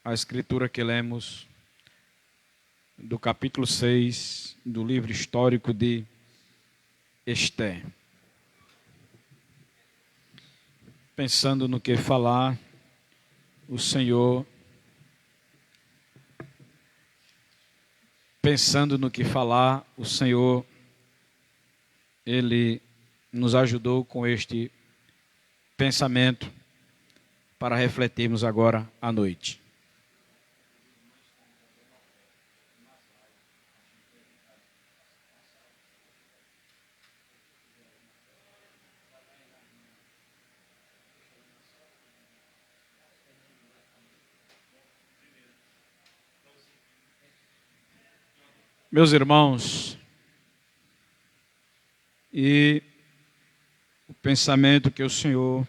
a escritura que lemos do capítulo 6 do livro histórico de Esté. Pensando no que falar, o Senhor Ele nos ajudou com este pensamento para refletirmos agora à noite. Meus irmãos, e o pensamento que o Senhor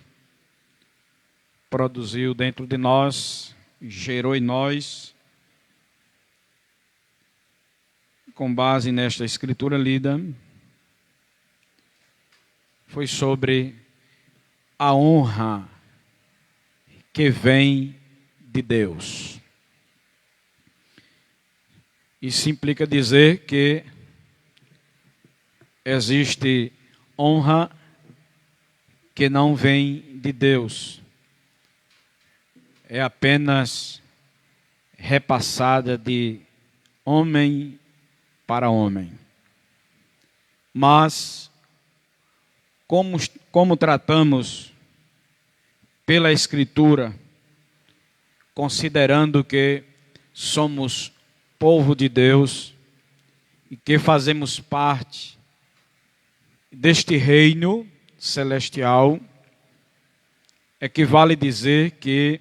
produziu dentro de nós, gerou em nós, com base nesta escritura lida, foi sobre a honra que vem de Deus. Isso implica dizer que existe honra que não vem de Deus. É apenas repassada de homem para homem. Mas, como tratamos pela Escritura, considerando que somos povo de Deus e que fazemos parte deste reino celestial, equivale dizer que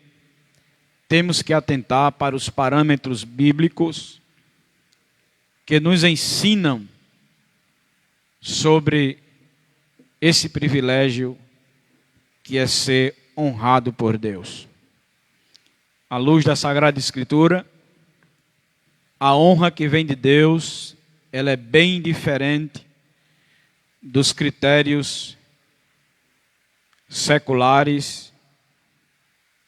temos que atentar para os parâmetros bíblicos que nos ensinam sobre esse privilégio que é ser honrado por Deus. À luz da Sagrada Escritura, a honra que vem de Deus, ela é bem diferente dos critérios seculares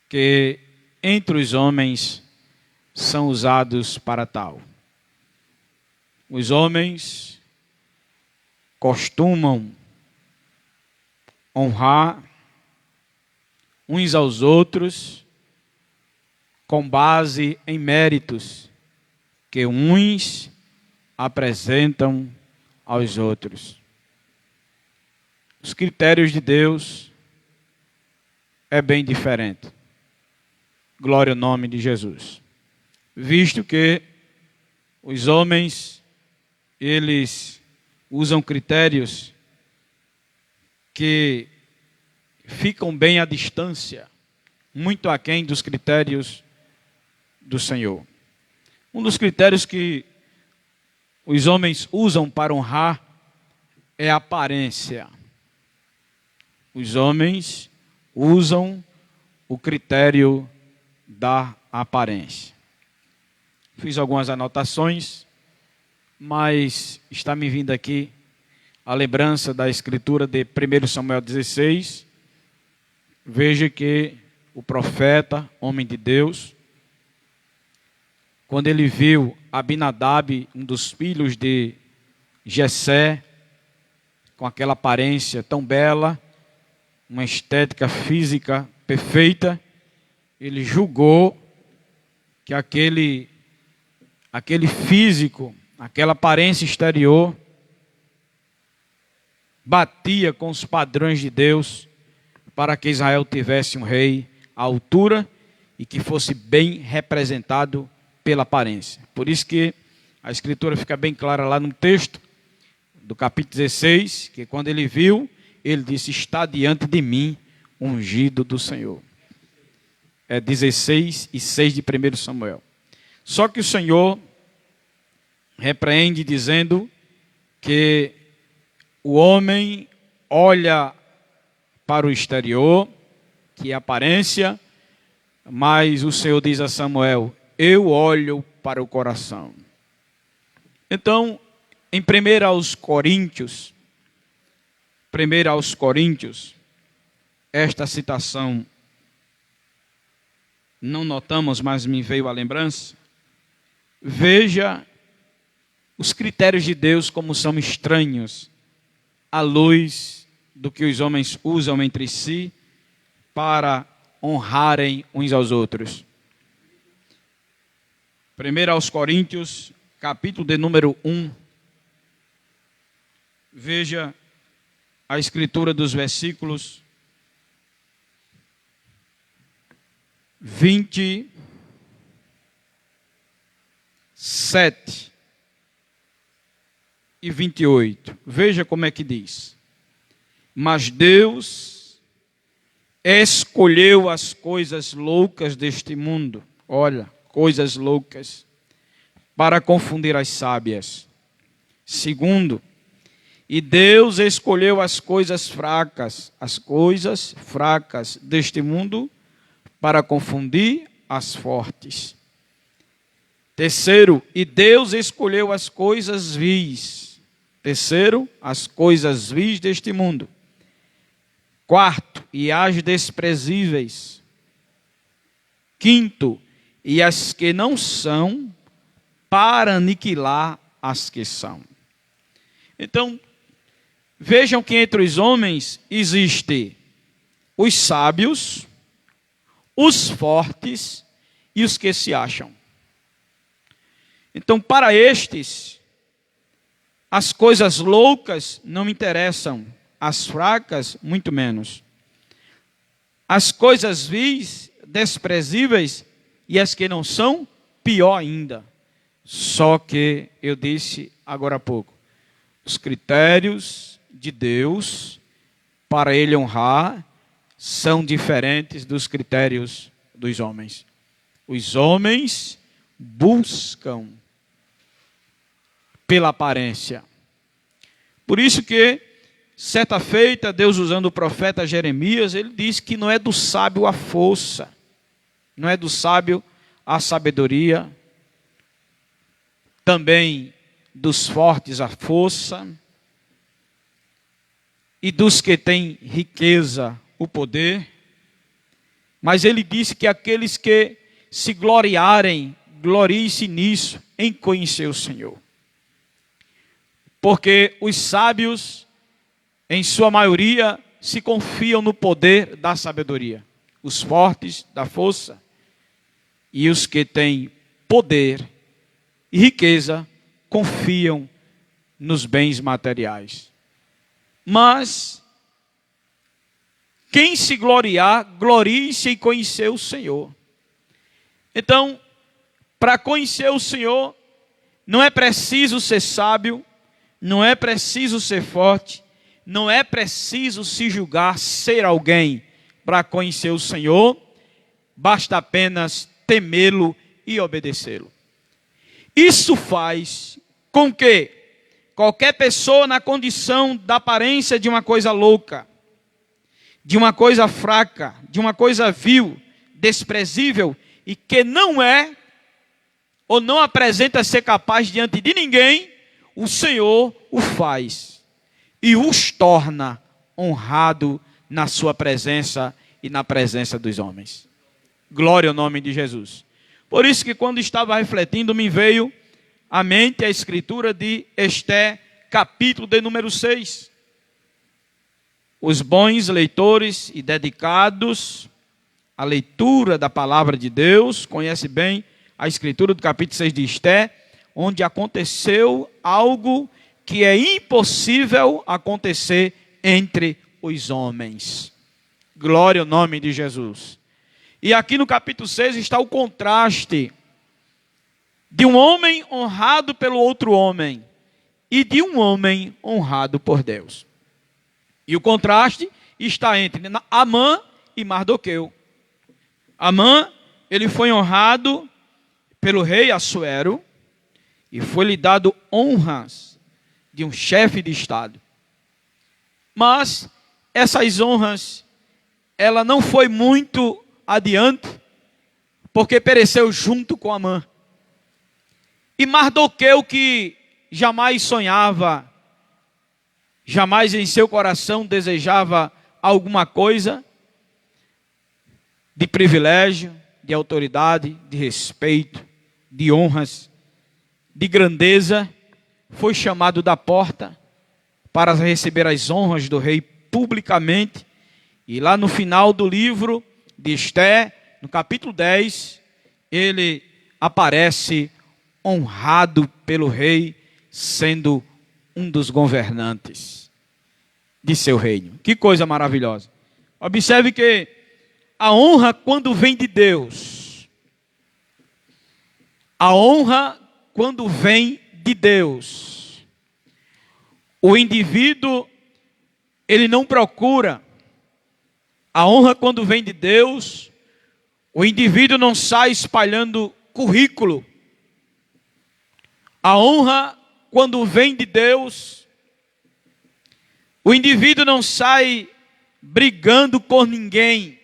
que entre os homens são usados para tal. Os homens costumam honrar uns aos outros com base em méritos que uns apresentam aos outros. Os critérios de Deus é bem diferente. Glória ao nome de Jesus. Visto que os homens, eles usam critérios que ficam bem à distância, muito aquém dos critérios do Senhor. Um dos critérios que os homens usam para honrar é a aparência. Os homens usam o critério da aparência. Fiz algumas anotações, mas está me vindo aqui a lembrança da escritura de 1 Samuel 16. Veja que o profeta, homem de Deus, quando ele viu Abinadab, um dos filhos de Jessé, com aquela aparência tão bela, uma estética física perfeita, ele julgou que aquele físico, aquela aparência exterior, batia com os padrões de Deus para que Israel tivesse um rei à altura e que fosse bem representado pela aparência. Por isso que a escritura fica bem clara lá no texto do capítulo 16, que quando ele viu, ele disse: está diante de mim ungido do Senhor. É 16 e 6 de 1 Samuel. Só que o Senhor repreende dizendo que o homem olha para o exterior, que é a aparência, mas o Senhor diz a Samuel: eu olho para o coração. Então, em 1 aos Coríntios, esta citação não notamos, mas me veio a lembrança. Veja os critérios de Deus como são estranhos à luz do que os homens usam entre si para honrarem uns aos outros. 1 aos Coríntios, capítulo de número 1. Veja a escritura dos versículos 27 e 28. Veja como é que diz. Mas Deus escolheu as coisas loucas deste mundo. Olha, coisas loucas, para confundir as sábias. Segundo, e Deus escolheu as coisas fracas deste mundo, para confundir as fortes. Terceiro, e Deus escolheu as coisas vis. Terceiro, as coisas vis deste mundo. Quarto, e as desprezíveis. Quinto, e as que não são, para aniquilar as que são. Então, vejam que entre os homens existe os sábios, os fortes e os que se acham. Então, para estes, as coisas loucas não interessam, as fracas, muito menos. As coisas vis, desprezíveis, e as que não são, pior ainda. Só que, eu disse agora há pouco, os critérios de Deus para Ele honrar são diferentes dos critérios dos homens. Os homens buscam pela aparência. Por isso que, certa feita, Deus usando o profeta Jeremias, ele diz que não é do sábio a força, não é do sábio a sabedoria, também dos fortes a força, e dos que têm riqueza o poder, mas ele disse que aqueles que se gloriarem, gloriem-se nisso, em conhecer o Senhor. Porque os sábios, em sua maioria, se confiam no poder da sabedoria. Os fortes da força e os que têm poder e riqueza confiam nos bens materiais. Mas quem se gloriar, glorie-se em conhecer o Senhor. Então, para conhecer o Senhor, não é preciso ser sábio, não é preciso ser forte, não é preciso se julgar ser alguém para conhecer o Senhor, basta apenas temê-lo e obedecê-lo. Isso faz com que qualquer pessoa na condição da aparência de uma coisa louca, de uma coisa fraca, de uma coisa vil, desprezível, e que não é ou não apresenta ser capaz diante de ninguém, o Senhor o faz e os torna honrado na sua presença e na presença dos homens. Glória ao nome de Jesus. Por isso que quando estava refletindo, me veio à mente a escritura de Esté, capítulo de número 6. Os bons leitores e dedicados à leitura da palavra de Deus conhecem bem a escritura do capítulo 6 de Esté, onde aconteceu algo que é impossível acontecer entre os homens. Glória ao nome de Jesus. E aqui no capítulo 6 está o contraste de um homem honrado pelo outro homem e de um homem honrado por Deus. E o contraste está entre Amã e Mardoqueu. Amã, ele foi honrado pelo rei Assuero e foi-lhe dado honras de um chefe de estado. Mas essas honras, ela não foi muito adiante, porque pereceu junto com Amã. E Mardoqueu, que jamais sonhava, jamais em seu coração desejava alguma coisa de privilégio, de autoridade, de respeito, de honras, de grandeza, foi chamado da porta para receber as honras do rei publicamente. E lá no final do livro de Esther, no capítulo 10, ele aparece honrado pelo rei, sendo um dos governantes de seu reino. Que coisa maravilhosa. Observe que a honra, quando vem de Deus, a honra quando vem de Deus, o indivíduo, ele não procura. A honra quando vem de Deus, o indivíduo não sai espalhando currículo. A honra quando vem de Deus, o indivíduo não sai brigando com ninguém,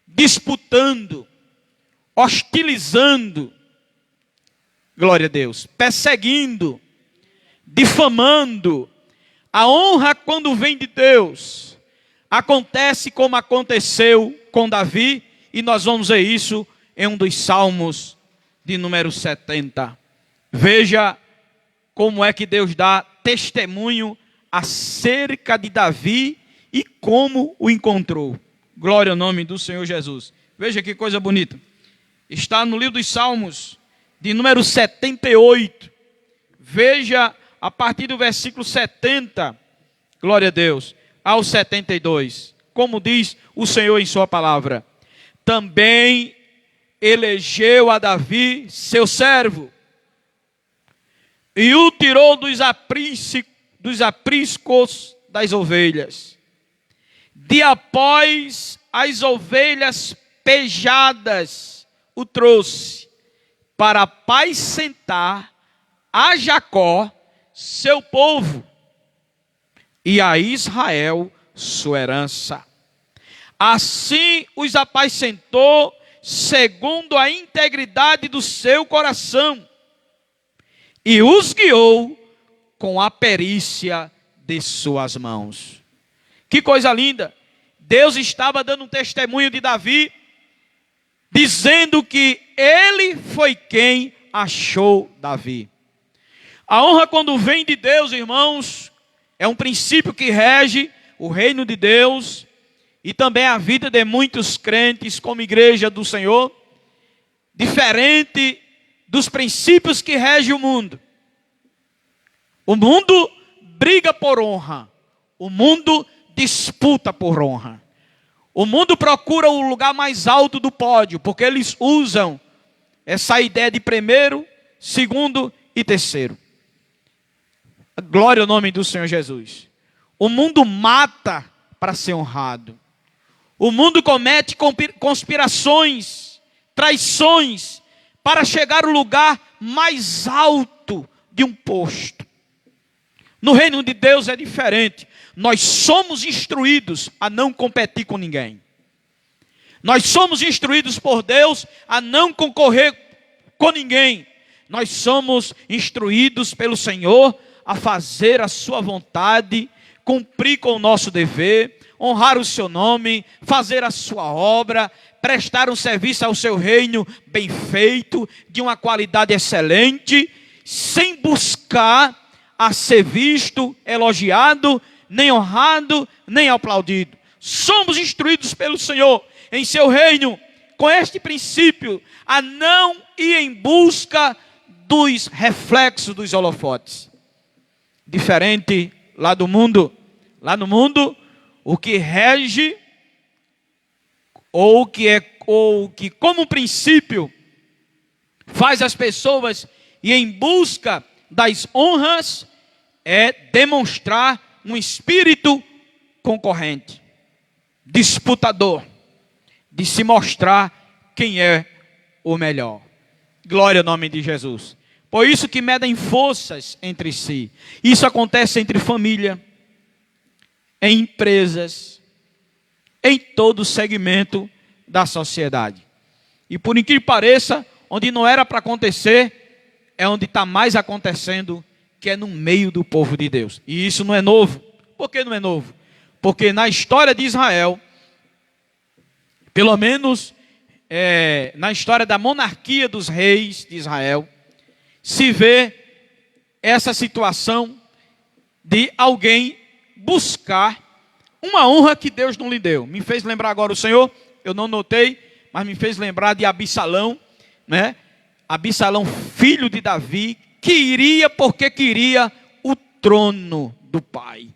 disputando, hostilizando, glória a Deus, perseguindo, difamando. A honra quando vem de Deus, acontece como aconteceu com Davi, e nós vamos ver isso em um dos salmos de número 70. Veja como é que Deus dá testemunho acerca de Davi e como o encontrou. Glória ao nome do Senhor Jesus. Veja que coisa bonita. Está no livro dos Salmos, de número 78. Veja a partir do versículo 70, glória a Deus, ao 72. Como diz o Senhor em sua palavra: também elegeu a Davi, seu servo, e o tirou dos apriscos das ovelhas, de após as ovelhas pejadas o trouxe, para apacentar a Jacó, seu povo, e a Israel, sua herança. Assim os apacentou segundo a integridade do seu coração, e os guiou com a perícia de suas mãos. Que coisa linda! Deus estava dando um testemunho de Davi, dizendo que ele foi quem achou Davi. A honra, quando vem de Deus, irmãos, é um princípio que rege o reino de Deus e também a vida de muitos crentes como igreja do Senhor, diferente dos princípios que regem o mundo. O mundo briga por honra, o mundo disputa por honra. O mundo procura o lugar mais alto do pódio, porque eles usam essa ideia de primeiro, segundo e terceiro. Glória ao nome do Senhor Jesus. O mundo mata para ser honrado. O mundo comete conspirações, traições, para chegar ao lugar mais alto de um posto. No reino de Deus é diferente. Nós somos instruídos a não competir com ninguém. Nós somos instruídos por Deus a não concorrer com ninguém. Nós somos instruídos pelo Senhor a fazer a sua vontade, cumprir com o nosso dever, honrar o seu nome, fazer a sua obra, prestar um serviço ao seu reino bem feito, de uma qualidade excelente, sem buscar a ser visto, elogiado, nem honrado, nem aplaudido. Somos instruídos pelo Senhor em seu reino, com este princípio, a não ir em busca dos reflexos dos holofotes. Diferente lá do mundo. Lá no mundo, o que rege, ou que como princípio, faz as pessoas ir em busca das honras, é demonstrar um espírito concorrente, disputador, de se mostrar quem é o melhor. Glória ao nome de Jesus. Por isso que medem forças entre si. Isso acontece entre família, em empresas, em todo o segmento da sociedade. E por incrível que pareça, onde não era para acontecer, é onde está mais acontecendo, que é no meio do povo de Deus. E isso não é novo. Por que não é novo? Porque na história de Israel, pelo menos na história da monarquia dos reis de Israel, se vê essa situação de alguém buscar uma honra que Deus não lhe deu. Me fez lembrar agora o Senhor, eu não notei, mas me fez lembrar de Absalão, né? Absalão, filho de Davi, que iria porque queria o trono do pai.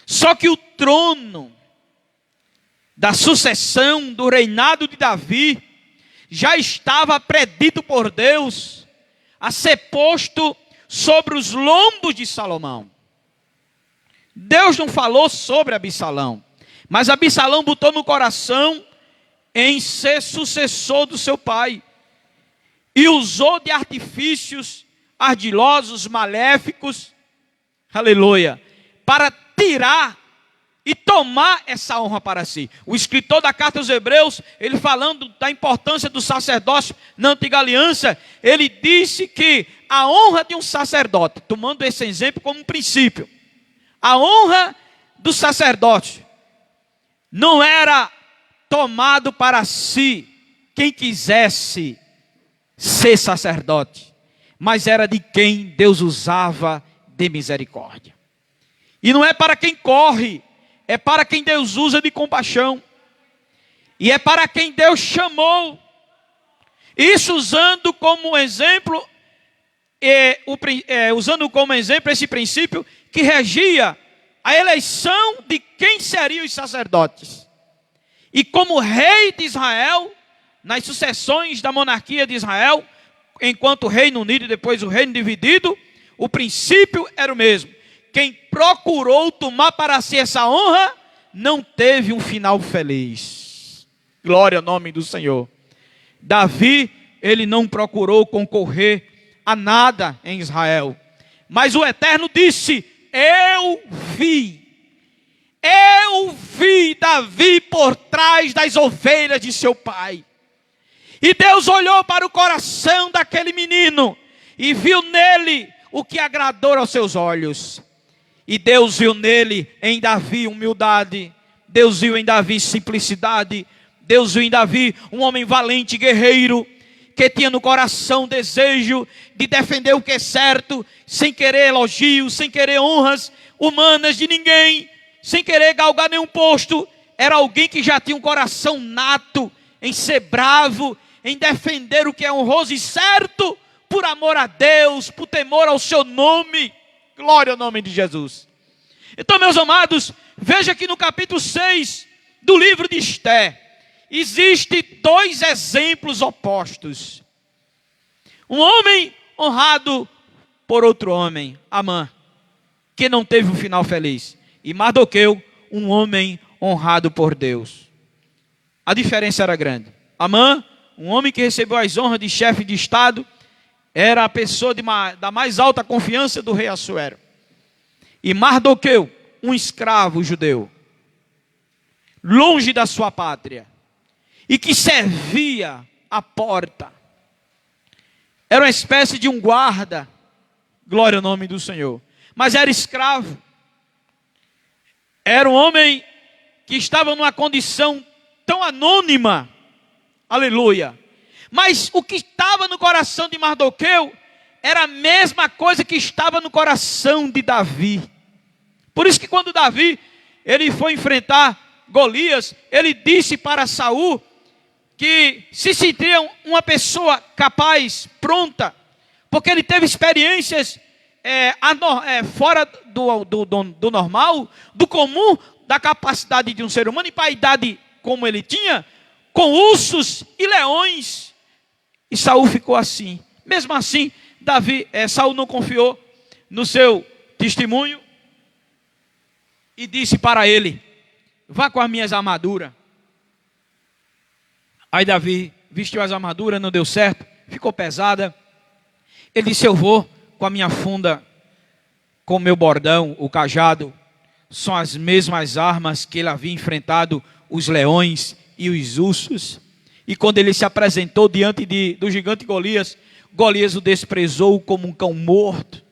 Só que o trono da sucessão do reinado de Davi já estava predito por Deus a ser posto sobre os lombos de Salomão. Deus não falou sobre Absalão, mas Absalão botou no coração em ser sucessor do seu pai e usou de artifícios ardilosos, maléficos, aleluia, para tirar e tomar essa honra para si. O escritor da carta aos Hebreus, ele falando da importância do sacerdócio na antiga aliança, ele disse que a honra de um sacerdote, tomando esse exemplo como um princípio, a honra do sacerdote não era tomado para si quem quisesse ser sacerdote, mas era de quem Deus usava de misericórdia. E não é para quem corre, é para quem Deus usa de compaixão. E é para quem Deus chamou. Isso usando como exemplo, esse princípio que regia a eleição de quem seriam os sacerdotes. E como rei de Israel, nas sucessões da monarquia de Israel, enquanto o Reino Unido e depois o Reino Dividido, o princípio era o mesmo. Quem procurou tomar para si essa honra, não teve um final feliz. Glória ao nome do Senhor. Davi, ele não procurou concorrer a nada em Israel. Mas o Eterno disse, eu vi Davi por trás das ovelhas de seu pai. E Deus olhou para o coração daquele menino e viu nele o que agradou aos seus olhos. E Deus viu nele, em Davi, humildade. Deus viu em Davi simplicidade. Deus viu em Davi um homem valente, guerreiro, que tinha no coração desejo de defender o que é certo, sem querer elogios, sem querer honras humanas de ninguém, sem querer galgar nenhum posto. Era alguém que já tinha um coração nato em ser bravo, em defender o que é honroso e certo, por amor a Deus, por temor ao seu nome. Glória ao nome de Jesus. Então, meus amados, veja que no capítulo 6 do livro de Esté, existem dois exemplos opostos. Um homem honrado por outro homem, Amã, que não teve um final feliz. E Mardoqueu, um homem honrado por Deus. A diferença era grande. Amã, um homem que recebeu as honras de chefe de estado, era a pessoa da mais alta confiança do rei Assuero. E Mardoqueu, um escravo judeu, longe da sua pátria, e que servia à porta. Era uma espécie de um guarda, glória ao nome do Senhor, mas era escravo. Era um homem que estava numa condição tão anônima, aleluia. Mas o que estava no coração de Mardoqueu era a mesma coisa que estava no coração de Davi. Por isso que quando Davi ele foi enfrentar Golias, ele disse para Saul que se sentia uma pessoa capaz, pronta, porque ele teve experiências fora do normal, do comum, da capacidade de um ser humano, e para a idade como ele tinha, com ursos e leões. E Saul ficou assim. Mesmo assim, Saul não confiou no seu testemunho e disse para ele, vá com as minhas armaduras. Aí Davi vestiu as armaduras, não deu certo, ficou pesada. Ele disse, eu vou com a minha funda, com o meu bordão, o cajado. São as mesmas armas que ele havia enfrentado os leões e os ursos. E quando ele se apresentou diante do gigante Golias, Golias o desprezou como um cão morto.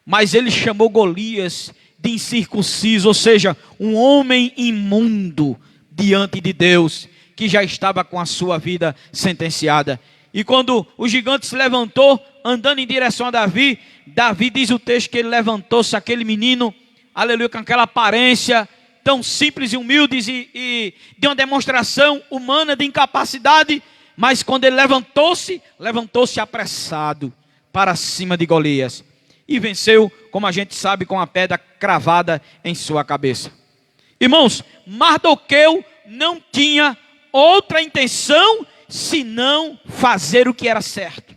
Mas ele chamou Golias de incircunciso, ou seja, um homem imundo diante de Deus, que que já estava com a sua vida sentenciada. E quando o gigante se levantou, andando em direção a Davi, Davi diz o texto que ele levantou-se, aquele menino, aleluia, com aquela aparência tão simples e humilde e de uma demonstração humana de incapacidade, mas quando ele levantou-se apressado para cima de Golias. E venceu, como a gente sabe, com a pedra cravada em sua cabeça. Irmãos, Mardoqueu não tinha outra intenção senão fazer o que era certo.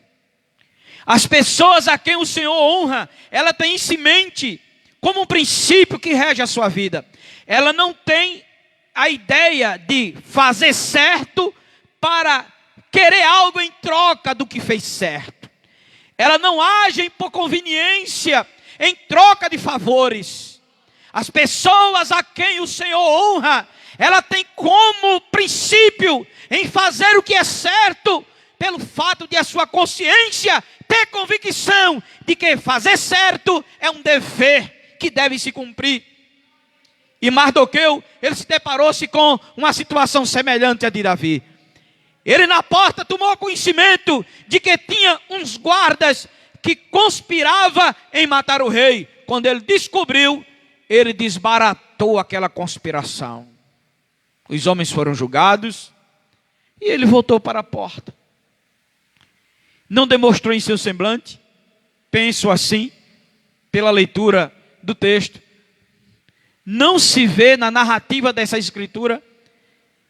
As pessoas a quem o Senhor honra, ela tem isso em mente como um princípio que rege a sua vida. Ela não tem a ideia de fazer certo para querer algo em troca do que fez certo. Ela não age por conveniência, em troca de favores. As pessoas a quem o Senhor honra, ela tem como princípio em fazer o que é certo, pelo fato de a sua consciência ter convicção de que fazer certo é um dever que deve se cumprir. E Mardoqueu, ele se deparou-se com uma situação semelhante à de Davi. Ele na porta tomou conhecimento de que tinha uns guardas que conspiravam em matar o rei. Quando ele descobriu, ele desbaratou aquela conspiração. Os homens foram julgados e ele voltou para a porta. Não demonstrou em seu semblante, penso assim, pela leitura do texto, não se vê na narrativa dessa escritura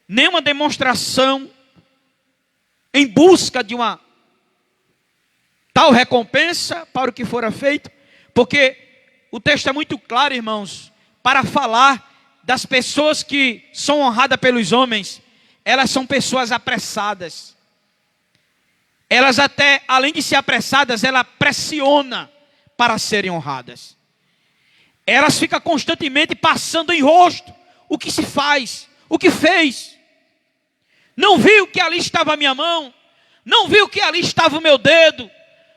nenhuma demonstração em busca de uma tal recompensa para o que fora feito, porque o texto é muito claro, irmãos, para falar das pessoas que são honradas pelos homens. Elas são pessoas apressadas. Elas até, além de ser apressadas, ela pressiona para serem honradas. Elas ficam constantemente passando em rosto o que se faz, o que fez. Não viu que ali estava a minha mão, não viu que ali estava o meu dedo,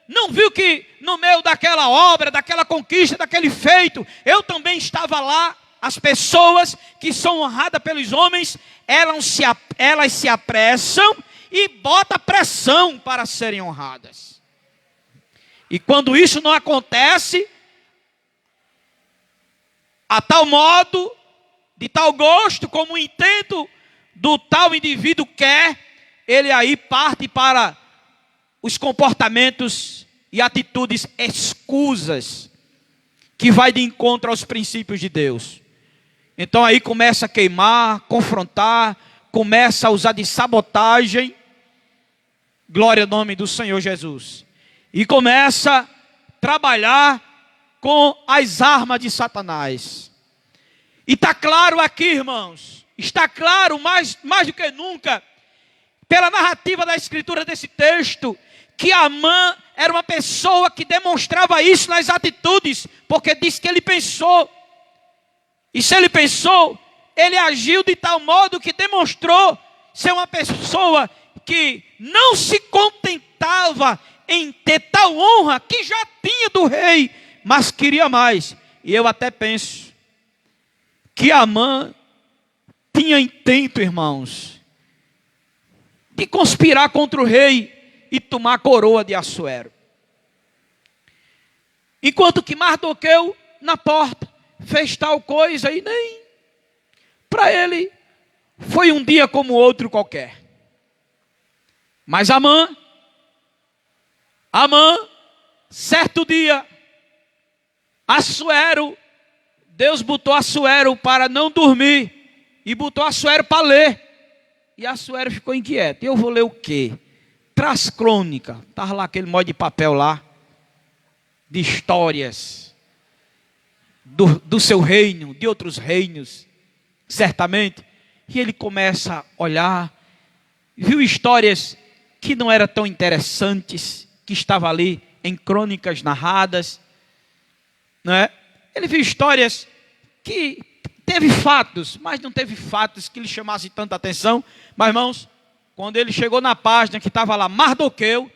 não viu que no meio daquela obra, daquela conquista, daquele feito, eu também estava lá. As pessoas que são honradas pelos homens, elas se apressam e botam pressão para serem honradas. E quando isso não acontece, a tal modo, de tal gosto, como o intento do tal indivíduo quer, ele aí parte para os comportamentos e atitudes escusas, que vai de encontro aos princípios de Deus. Então aí começa a queimar, confrontar, começa a usar de sabotagem, glória ao nome do Senhor Jesus, e começa a trabalhar com as armas de Satanás. E está claro aqui, irmãos, está claro mais do que nunca, pela narrativa da escritura desse texto, que Amã era uma pessoa que demonstrava isso nas atitudes, porque diz que ele pensou. E se ele pensou, ele agiu de tal modo que demonstrou ser uma pessoa que não se contentava em ter tal honra que já tinha do rei, mas queria mais. E eu até penso que Amã tinha intento, irmãos, de conspirar contra o rei e tomar a coroa de Assuero. Enquanto que Mardoqueu, na porta, fez tal coisa e nem para ele foi um dia como outro qualquer. Mas Amã, certo dia, Assuero, Deus botou Assuero para não dormir e botou Assuero para ler. E Assuero ficou inquieto. Eu vou ler o quê? Traz crônica. Estava lá aquele molde de papel lá, de histórias do seu reino, de outros reinos, certamente. E ele começa a olhar, viu histórias que não eram tão interessantes, que estavam ali em crônicas narradas, não é? Ele viu histórias que teve fatos, mas não teve fatos que lhe chamassem tanta atenção. Mas, irmãos, quando ele chegou na página que estava lá, Mardoqueu,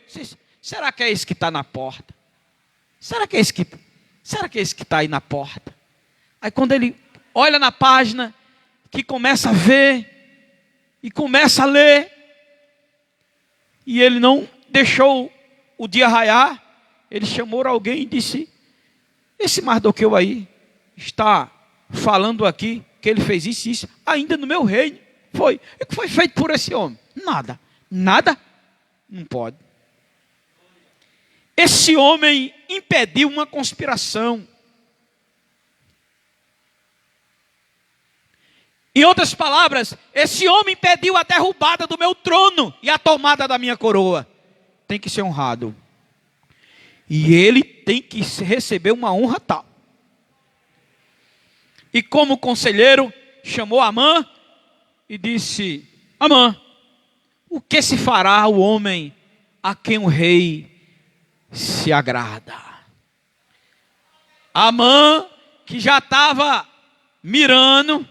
será que é esse que está na porta? Será que é esse que está aí na porta? Aí quando ele olha na página, que começa a ver e começa a ler. E ele não deixou o dia raiar. Ele chamou alguém e disse: esse Mardoqueu aí está falando aqui que ele fez isso e isso, ainda no meu reino. Foi. E o que foi feito por esse homem? Nada. Nada? Não pode. Esse homem impediu uma conspiração. Em outras palavras, esse homem impediu a derrubada do meu trono e a tomada da minha coroa. Tem que ser honrado. E ele tem que receber uma honra tal. E como conselheiro, chamou Amã e disse: Amã, o que se fará ao homem a quem o rei se agrada? Amã, que já estava mirando,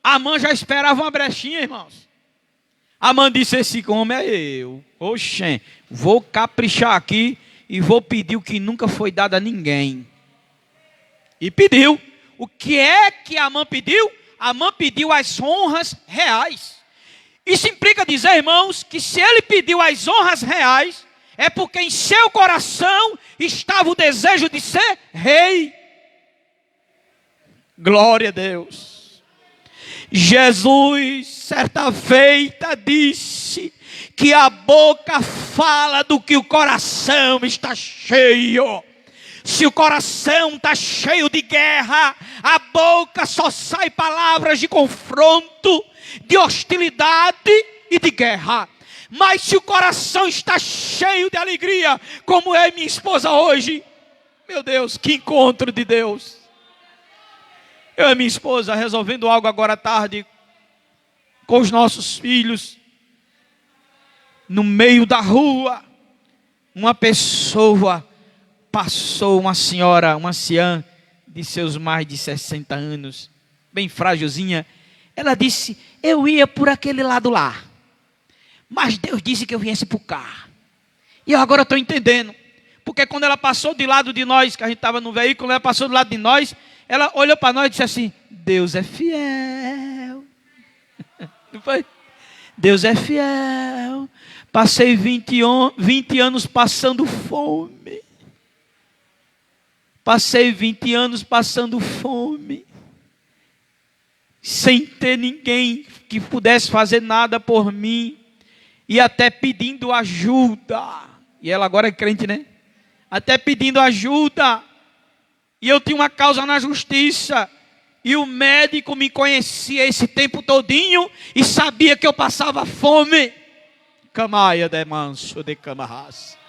Amã já esperava uma brechinha, irmãos. Amã disse: esse homem é eu. Oxê, vou caprichar aqui e vou pedir o que nunca foi dado a ninguém. E pediu. O que é que Amã pediu? Amã pediu as honras reais. Isso implica dizer, irmãos, que se ele pediu as honras reais, é porque em seu coração estava o desejo de ser rei. Glória a Deus. Jesus, certa feita, disse que a boca fala do que o coração está cheio. Se o coração está cheio de guerra, a boca só sai palavras de confronto, de hostilidade e de guerra. Mas se o coração está cheio de alegria, como é minha esposa hoje, meu Deus, que encontro de Deus. Eu e minha esposa resolvendo algo agora à tarde com os nossos filhos. No meio da rua, uma pessoa passou, uma senhora, uma anciã de seus mais de 60 anos, bem frágilzinha. Ela disse: eu ia por aquele lado lá, mas Deus disse que eu viesse por cá. E eu agora estou entendendo, porque quando ela passou de lado de nós, que a gente estava no veículo, ela passou do lado de nós, ela olhou para nós e disse assim: Deus é fiel. Não foi? Deus é fiel. Passei 20 anos passando fome. Passei 20 anos passando fome, sem ter ninguém que pudesse fazer nada por mim, e até pedindo ajuda. E ela agora é crente, né? Até pedindo ajuda. E eu tinha uma causa na justiça, e o médico me conhecia esse tempo todinho, e sabia que eu passava fome. Camaia de manso de camarras.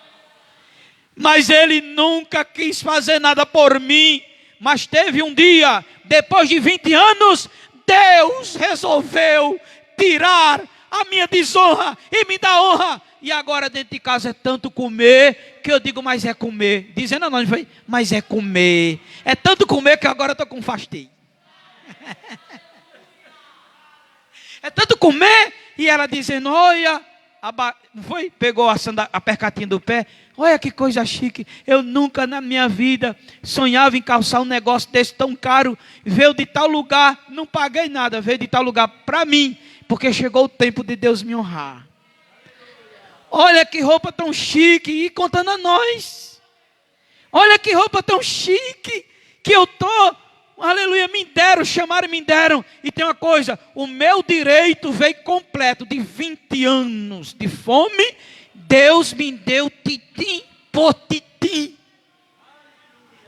Mas ele nunca quis fazer nada por mim. Mas teve um dia, depois de 20 anos, Deus resolveu tirar a minha desonra e me dar honra. E agora dentro de casa é tanto comer, que eu digo: mas é comer. Dizendo a nós, mas é comer. É tanto comer que agora estou com fastidio. É tanto comer. E ela dizendo: olha, pegou a percatinha do pé. Olha que coisa chique. Eu nunca na minha vida sonhava em calçar um negócio desse tão caro. Veio de tal lugar, não paguei nada. Veio de tal lugar para mim, porque chegou o tempo de Deus me honrar. Olha que roupa tão chique. E contando a nós. Olha que roupa tão chique que eu tô. Aleluia, me deram, chamaram e me deram. E tem uma coisa: o meu direito veio completo de 20 anos de fome. Deus me deu titim por titim.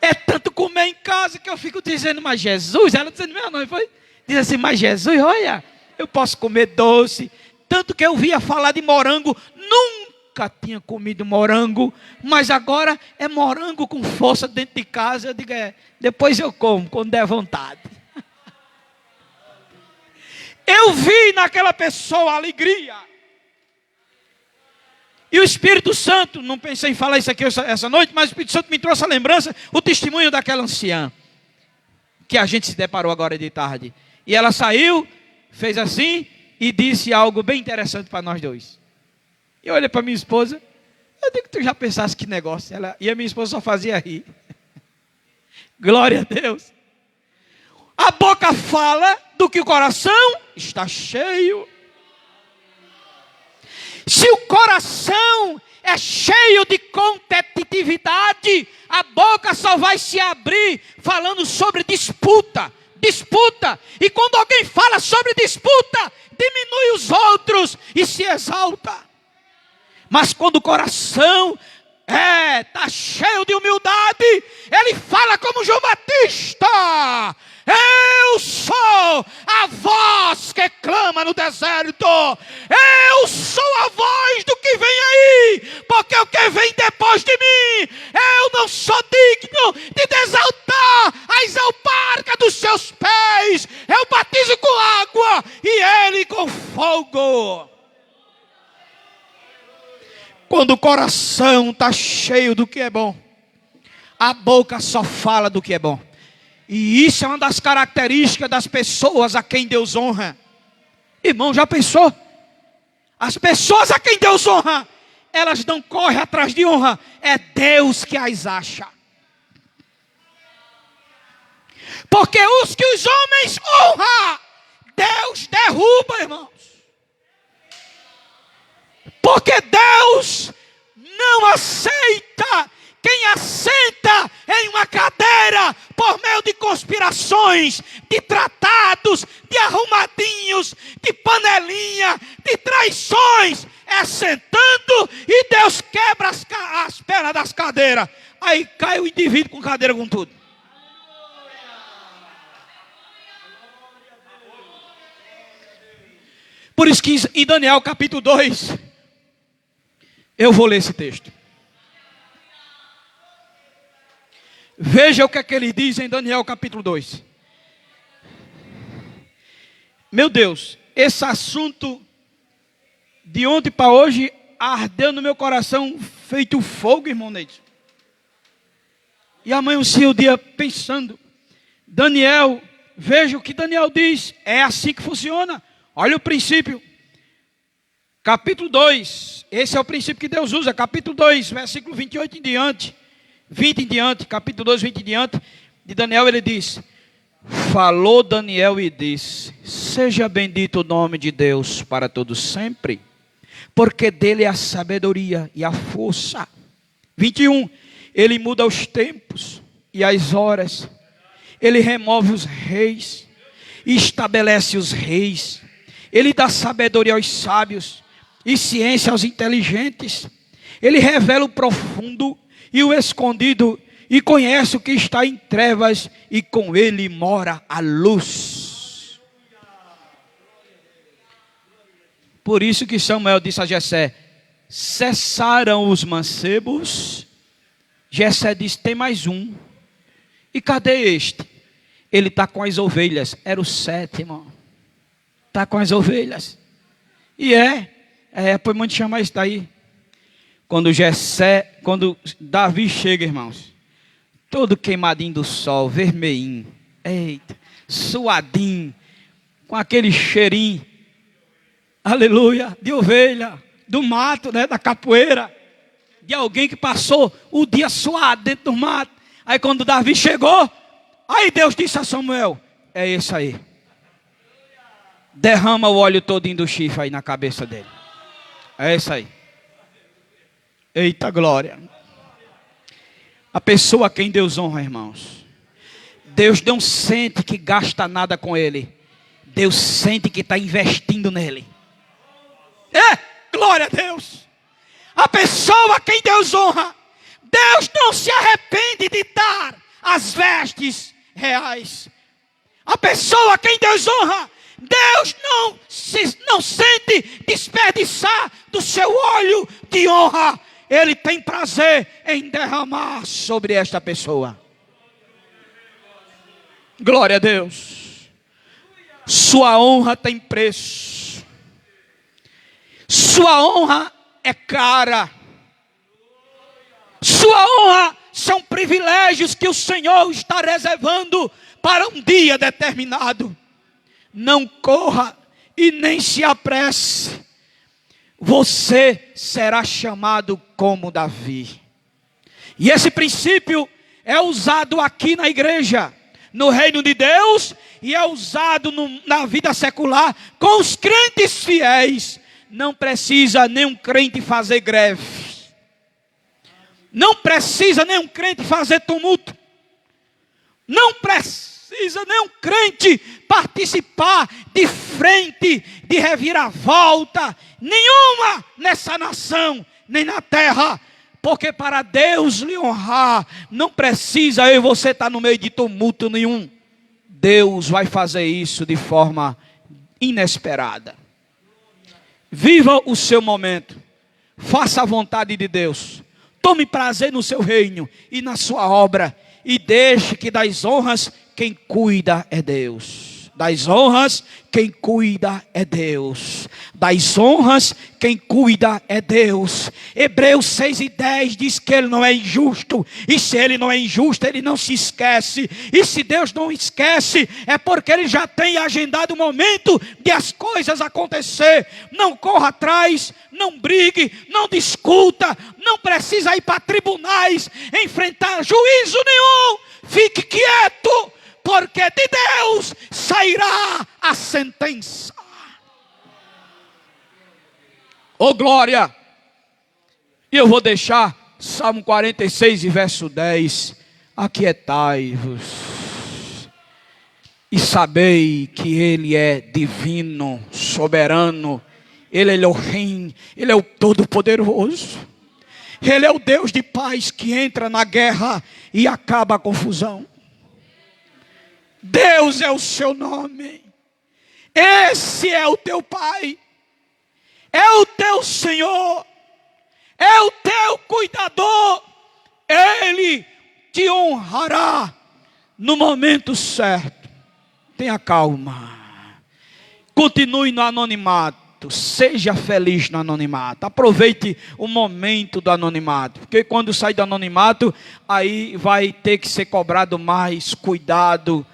É tanto comer em casa que eu fico dizendo: mas Jesus, ela dizendo meu nome, foi? Diz assim: mas Jesus, olha, eu posso comer doce. Tanto que eu via falar de morango, nunca tinha comido morango, mas agora é morango com força dentro de casa. Eu digo: depois eu como, quando der vontade. Eu vi naquela pessoa a alegria. E o Espírito Santo, não pensei em falar isso aqui essa noite, mas o Espírito Santo me trouxe a lembrança, o testemunho daquela anciã, que a gente se deparou agora de tarde. E ela saiu, fez assim, e disse algo bem interessante para nós dois. E eu olhei para minha esposa, eu digo: tu já pensasse que negócio? E a minha esposa só fazia rir. Glória a Deus. A boca fala do que o coração está cheio. Se o coração é cheio de competitividade, a boca só vai se abrir falando sobre disputa. Disputa. E quando alguém fala sobre disputa, diminui os outros e se exalta. Mas quando o coração está cheio de humildade, ele fala como João Batista: eu sou a voz que clama no deserto. Eu sou a voz do que vem aí. Porque o que vem depois de mim, eu não sou digno de desaltar as alparcas dos seus pés. Eu batizo com água e ele com fogo. Quando o coração está cheio do que é bom, a boca só fala do que é bom. E isso é uma das características das pessoas a quem Deus honra. Irmão, já pensou? As pessoas a quem Deus honra, elas não correm atrás de honra, é Deus que as acha. Porque os que os homens honram, Deus derruba, irmãos. Porque Deus não aceita quem assenta em uma cadeira por meio de conspirações, de tratados, de arrumadinhos, de panelinha, de traições. É sentando e Deus quebra as pernas das cadeiras. Aí cai o indivíduo com cadeira com tudo. Por isso que em Daniel capítulo 2, eu vou ler esse texto. Veja o que é que ele diz em Daniel capítulo 2. Meu Deus, esse assunto de ontem para hoje ardeu no meu coração feito fogo, irmão Neide. E amanheci o dia pensando, Daniel, veja o que Daniel diz, é assim que funciona. Olha o princípio. Capítulo 2, esse é o princípio que Deus usa, capítulo 2, versículo 28 em diante. 20 em diante, capítulo 2, 20 em diante, de Daniel, ele diz: falou Daniel e disse: seja bendito o nome de Deus para todos sempre, porque dele é a sabedoria e a força. 21, ele muda os tempos e as horas, ele remove os reis e estabelece os reis, ele dá sabedoria aos sábios e ciência aos inteligentes, ele revela o profundo e o escondido, e conhece o que está em trevas, e com ele mora a luz. Por isso que Samuel disse a Jessé: cessaram os mancebos. Jessé disse: tem mais um. E cadê este? Ele está com as ovelhas. Era o sétimo. Está com as ovelhas. E pois mande chamar isso daí. Quando Davi chega, irmãos, todo queimadinho do sol, vermelhinho, eita, suadinho, com aquele cheirinho, aleluia, de ovelha, do mato, né, da capoeira, de alguém que passou o dia suado dentro do mato. Aí quando Davi chegou, aí Deus disse a Samuel: é esse aí, derrama o óleo todinho do chifre aí na cabeça dele, é esse aí. Eita glória. A pessoa a quem Deus honra, irmãos, Deus não sente que gasta nada com ele, Deus sente que está investindo nele. Glória a Deus. A pessoa a quem Deus honra, Deus não se arrepende de dar as vestes reais. A pessoa a quem Deus honra, Deus não sente desperdiçar do seu óleo de honra. Ele tem prazer em derramar sobre esta pessoa. Glória a Deus. Sua honra tem preço. Sua honra é cara. Sua honra são privilégios que o Senhor está reservando para um dia determinado. Não corra e nem se apresse. Você será chamado como Davi. E esse princípio é usado aqui na igreja, no reino de Deus, e é usado na vida secular com os crentes fiéis. não precisa nenhum crente fazer greve. Não precisa nenhum crente fazer tumulto. Não precisa nenhum crente participar de frente, de reviravolta nenhuma nessa nação, nem na terra. Porque para Deus lhe honrar, não precisa eu e você estar no meio de tumulto nenhum. Deus vai fazer isso de forma inesperada. Viva o seu momento. Faça a vontade de Deus. Tome prazer no seu reino e na sua obra. E deixe que das honras quem cuida é Deus. Das honras quem cuida é Deus. Das honras quem cuida é Deus. Hebreus 6:10 diz que Ele não é injusto. E se Ele não é injusto, Ele não se esquece. E se Deus não esquece, é porque Ele já tem agendado o momento de as coisas acontecer. Não corra atrás, não brigue, não discuta, não precisa ir para tribunais, enfrentar juízo nenhum. Fique quieto, porque de Deus sairá a sentença. Oh glória! E eu vou deixar Salmo 46 e verso 10. Aquietai-vos e sabei que Ele é divino, soberano. Ele é Elohim, Ele é o Todo-Poderoso. Ele é o Deus de paz que entra na guerra e acaba a confusão. Deus é o seu nome. Esse é o teu Pai. É o teu Senhor. É o teu cuidador. Ele te honrará no momento certo. Tenha calma. Continue no anonimato. Seja feliz no anonimato. Aproveite o momento do anonimato. Porque quando sai do anonimato, aí vai ter que ser cobrado mais cuidado,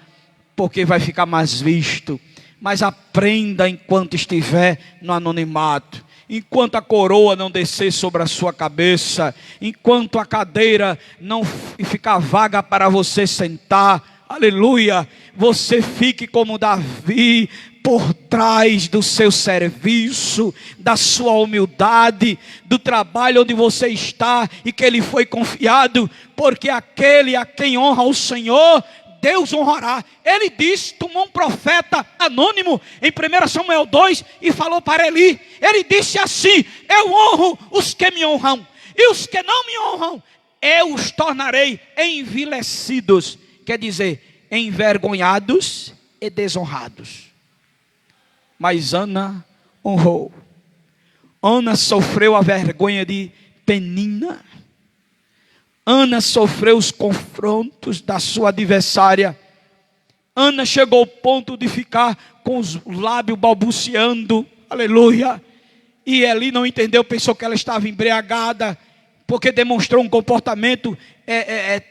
porque vai ficar mais visto. Mas aprenda enquanto estiver no anonimato. Enquanto a coroa não descer sobre a sua cabeça. Enquanto a cadeira não ficar vaga para você sentar. Aleluia. Você fique como Davi, por trás do seu serviço, da sua humildade, do trabalho onde você está e que ele foi confiado. Porque aquele a quem honra o Senhor, Deus honrará. Ele disse, tomou um profeta anônimo em 1 Samuel 2 e falou para Eli. Ele disse assim: eu honro os que me honram, e os que não me honram, eu os tornarei envilecidos. Quer dizer, envergonhados e desonrados. Mas Ana honrou. Ana sofreu a vergonha de Penina. Ana sofreu os confrontos da sua adversária. Ana chegou ao ponto de ficar com os lábios balbuciando. Aleluia. E Eli não entendeu, pensou que ela estava embriagada, porque demonstrou um comportamento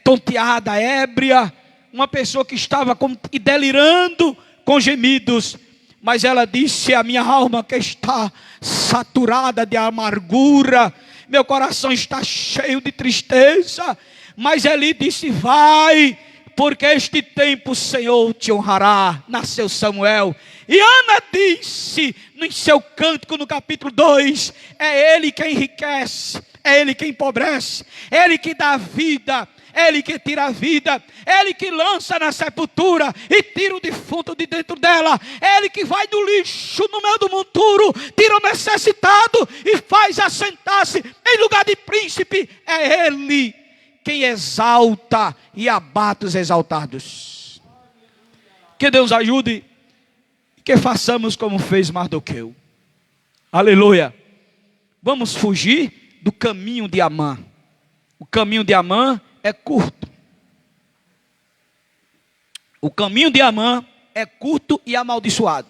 tonteada, ébria. Uma pessoa que estava delirando com gemidos. Mas ela disse: a minha alma que está saturada de amargura, meu coração está cheio de tristeza. Mas Eli disse: vai, porque este tempo o Senhor te honrará. Nasceu Samuel. E Ana disse no seu cântico no capítulo 2: é Ele quem enriquece, é Ele quem empobrece, é Ele que dá vida, é Ele que tira a vida, é Ele que lança na sepultura e tira o defunto de dentro dela, é Ele que vai do lixo no meio do monturo, tira o necessitado e faz assentar-se em lugar de príncipe. É Ele quem exalta e abate os exaltados. Que Deus ajude, que façamos como fez Mardoqueu. Aleluia. Vamos fugir do caminho de Amã. O caminho de Amã é curto. O caminho de Amã é curto e amaldiçoado.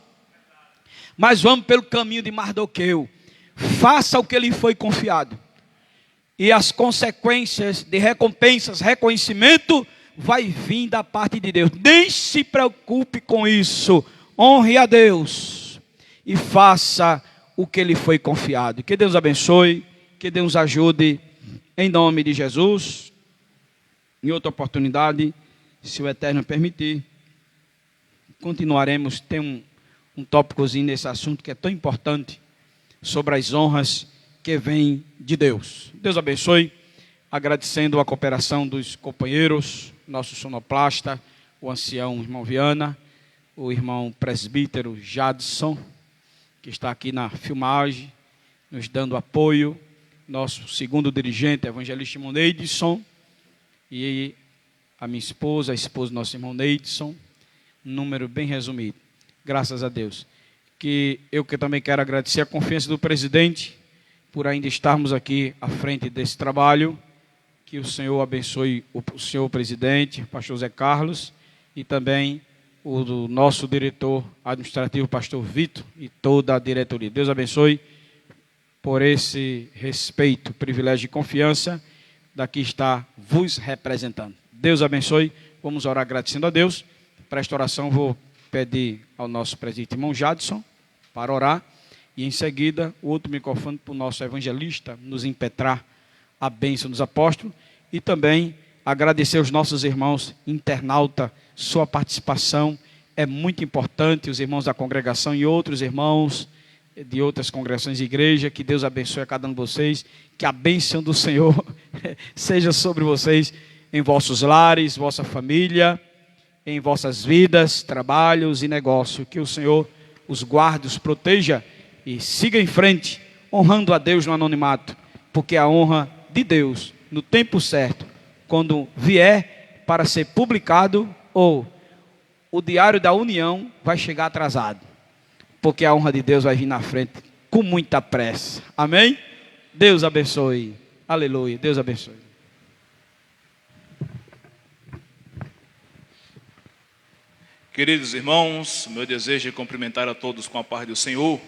Mas vamos pelo caminho de Mardoqueu. Faça o que lhe foi confiado. E as consequências de recompensas, reconhecimento, vai vir da parte de Deus. Nem se preocupe com isso. Honre a Deus e faça o que lhe foi confiado. Que Deus abençoe, que Deus ajude, em nome de Jesus. Em outra oportunidade, se o Eterno permitir, continuaremos. Tem um tópicozinho nesse assunto que é tão importante, sobre as honras que vêm de Deus. Deus abençoe, agradecendo a cooperação dos companheiros, nosso sonoplasta, o ancião irmão Viana, o irmão presbítero Jadson, que está aqui na filmagem, nos dando apoio, nosso segundo dirigente, evangelista irmão Neidson, e a minha esposa, a esposa do nosso irmão Neidson, um número bem resumido. Graças a Deus. Que também quero agradecer a confiança do presidente por ainda estarmos aqui à frente desse trabalho. Que o Senhor abençoe o senhor presidente, pastor Zé Carlos, e também o do nosso diretor administrativo, pastor Vitor, e toda a diretoria. Deus abençoe por esse respeito, privilégio e confiança daqui está vos representando. Deus abençoe. Vamos orar agradecendo a Deus. Para esta oração vou pedir ao nosso presidente irmão Jadson para orar, e em seguida o outro microfone para o nosso evangelista nos impetrar a bênção dos apóstolos, e também agradecer aos nossos irmãos internauta, sua participação é muito importante, os irmãos da congregação e outros irmãos de outras congregações de igreja. Que Deus abençoe a cada um de vocês, que a bênção do Senhor seja sobre vocês, em vossos lares, vossa família, em vossas vidas, trabalhos e negócios. Que o Senhor os guarde, os proteja e siga em frente, honrando a Deus no anonimato, porque a honra de Deus, no tempo certo, quando vier para ser publicado, ou o Diário da União vai chegar atrasado, porque a honra de Deus vai vir na frente com muita pressa. Amém? Deus abençoe. Aleluia. Deus abençoe. Queridos irmãos, meu desejo é cumprimentar a todos com a paz do Senhor.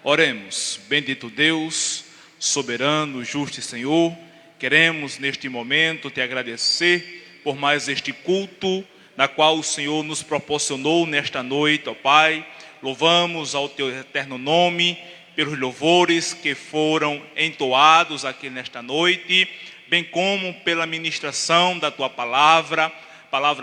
Oremos. Bendito Deus, soberano, justo Senhor, queremos neste momento te agradecer por mais este culto, na qual o Senhor nos proporcionou nesta noite, ó Pai. Louvamos ao teu eterno nome pelos louvores que foram entoados aqui nesta noite, bem como pela ministração da tua palavra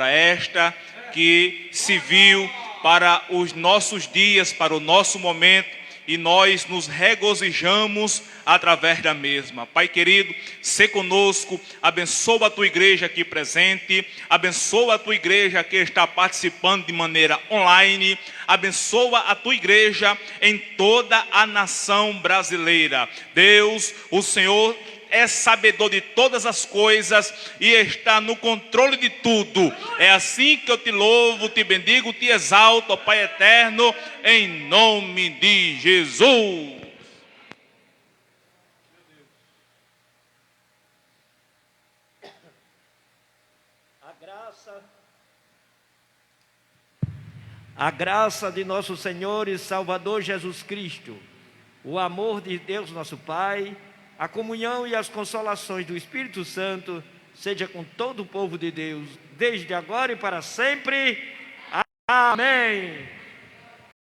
esta que se viu para os nossos dias, para o nosso momento, e nós nos regozijamos através da mesma. Pai querido, sê conosco, abençoa a tua igreja aqui presente, abençoa a tua igreja que está participando de maneira online, abençoa a tua igreja em toda a nação brasileira. Deus, o Senhor é sabedor de todas as coisas e está no controle de tudo. É assim que eu te louvo, te bendigo, te exalto, ó Pai eterno, em nome de Jesus. A graça de nosso Senhor e Salvador Jesus Cristo, o amor de Deus nosso Pai, a comunhão e as consolações do Espírito Santo seja com todo o povo de Deus, desde agora e para sempre. Amém.